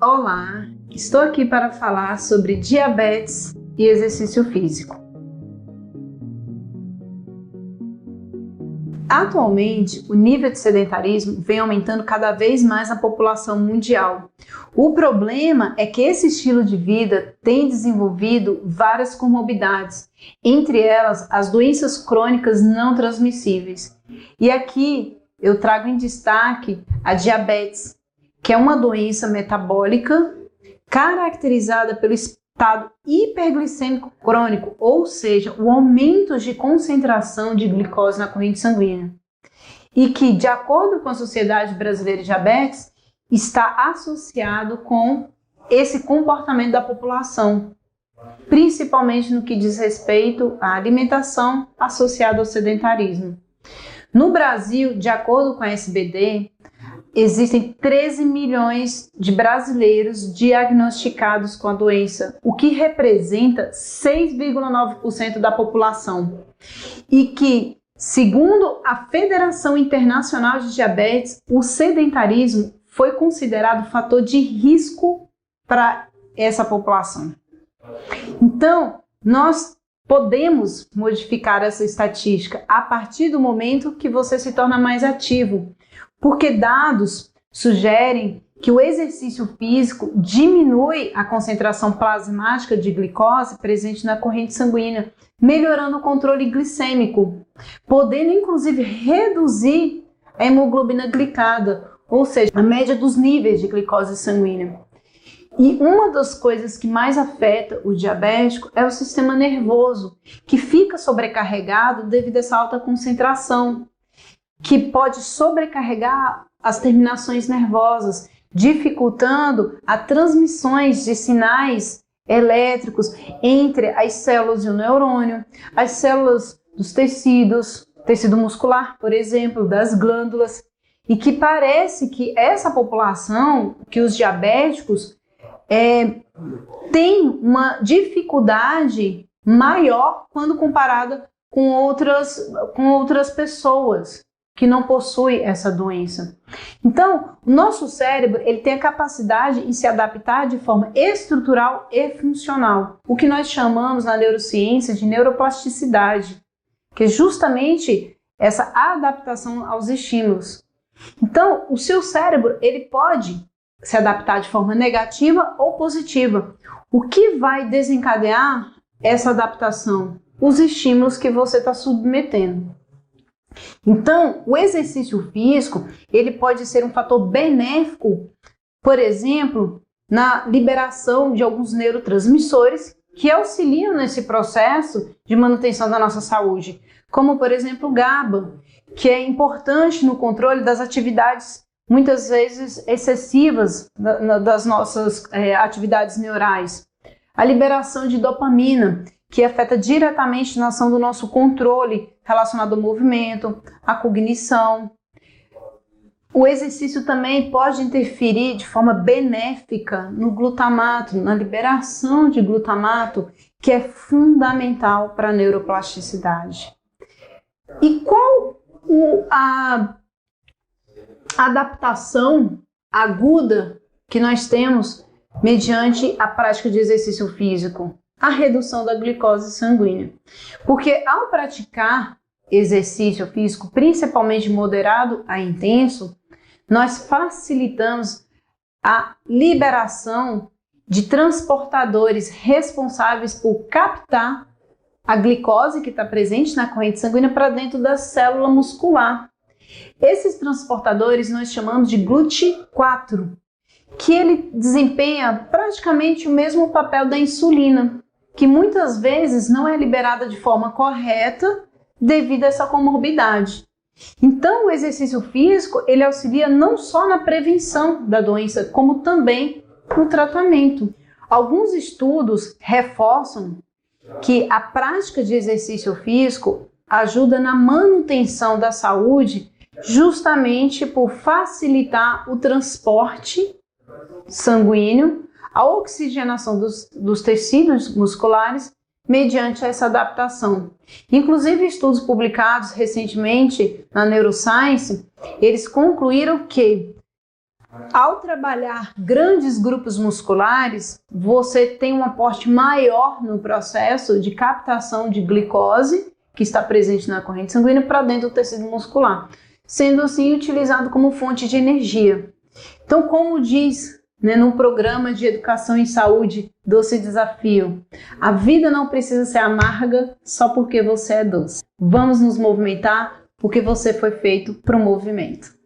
Olá, estou aqui para falar sobre diabetes e exercício físico. Atualmente, o nível de sedentarismo vem aumentando cada vez mais na população mundial. O problema é que esse estilo de vida tem desenvolvido várias comorbidades, entre elas as doenças crônicas não transmissíveis. E aqui eu trago em destaque a diabetes, que é uma doença metabólica caracterizada pelo estado hiperglicêmico crônico, ou seja, o aumento de concentração de glicose na corrente sanguínea. E que, de acordo com a Sociedade Brasileira de Diabetes, está associado com esse comportamento da população, principalmente no que diz respeito à alimentação associada ao sedentarismo. No Brasil, de acordo com a SBD, existem 13 milhões de brasileiros diagnosticados com a doença, o que representa 6,9% da população. E que, segundo a Federação Internacional de Diabetes, o sedentarismo foi considerado fator de risco para essa população. Então, nós podemos modificar essa estatística a partir do momento que você se torna mais ativo, porque dados sugerem que o exercício físico diminui a concentração plasmática de glicose presente na corrente sanguínea, melhorando o controle glicêmico, podendo inclusive reduzir a hemoglobina glicada, ou seja, a média dos níveis de glicose sanguínea. E uma das coisas que mais afeta o diabético é o sistema nervoso, que fica sobrecarregado devido a essa alta concentração, que pode sobrecarregar as terminações nervosas, dificultando as transmissões de sinais elétricos entre as células do neurônio, as células dos tecidos, tecido muscular, por exemplo, das glândulas, e que parece que essa população, que os diabéticos, tem uma dificuldade maior quando comparada com outras pessoas que não possuem essa doença. Então, o nosso cérebro ele tem a capacidade de se adaptar de forma estrutural e funcional, o que nós chamamos na neurociência de neuroplasticidade, que é justamente essa adaptação aos estímulos. Então, o seu cérebro ele pode se adaptar de forma negativa ou positiva. O que vai desencadear essa adaptação? Os estímulos que você está submetendo. Então, o exercício físico ele pode ser um fator benéfico, por exemplo, na liberação de alguns neurotransmissores que auxiliam nesse processo de manutenção da nossa saúde, como, por exemplo, o GABA, que é importante no controle das atividades muitas vezes excessivas das nossas atividades neurais. A liberação de dopamina, que afeta diretamente na ação do nosso controle relacionado ao movimento, à cognição. O exercício também pode interferir de forma benéfica no glutamato, na liberação de glutamato, que é fundamental para a neuroplasticidade. E qual a adaptação aguda que nós temos mediante a prática de exercício físico? A redução da glicose sanguínea. Porque ao praticar exercício físico, principalmente moderado a intenso, nós facilitamos a liberação de transportadores responsáveis por captar a glicose que está presente na corrente sanguínea para dentro da célula muscular. Esses transportadores nós chamamos de GLUT4, que ele desempenha praticamente o mesmo papel da insulina, que muitas vezes não é liberada de forma correta devido a essa comorbidade. Então, o exercício físico ele auxilia não só na prevenção da doença, como também no tratamento. Alguns estudos reforçam que a prática de exercício físico ajuda na manutenção da saúde justamente por facilitar o transporte sanguíneo, a oxigenação dos tecidos musculares mediante essa adaptação. Inclusive, estudos publicados recentemente na Neuroscience, eles concluíram que Ao trabalhar grandes grupos musculares, você tem um aporte maior no processo de captação de glicose, que está presente na corrente sanguínea, para dentro do tecido muscular, sendo assim utilizado como fonte de energia. Então, como diz, no programa de educação em saúde Doce Desafio, a vida não precisa ser amarga só porque você é doce. Vamos nos movimentar porque você foi feito para o movimento.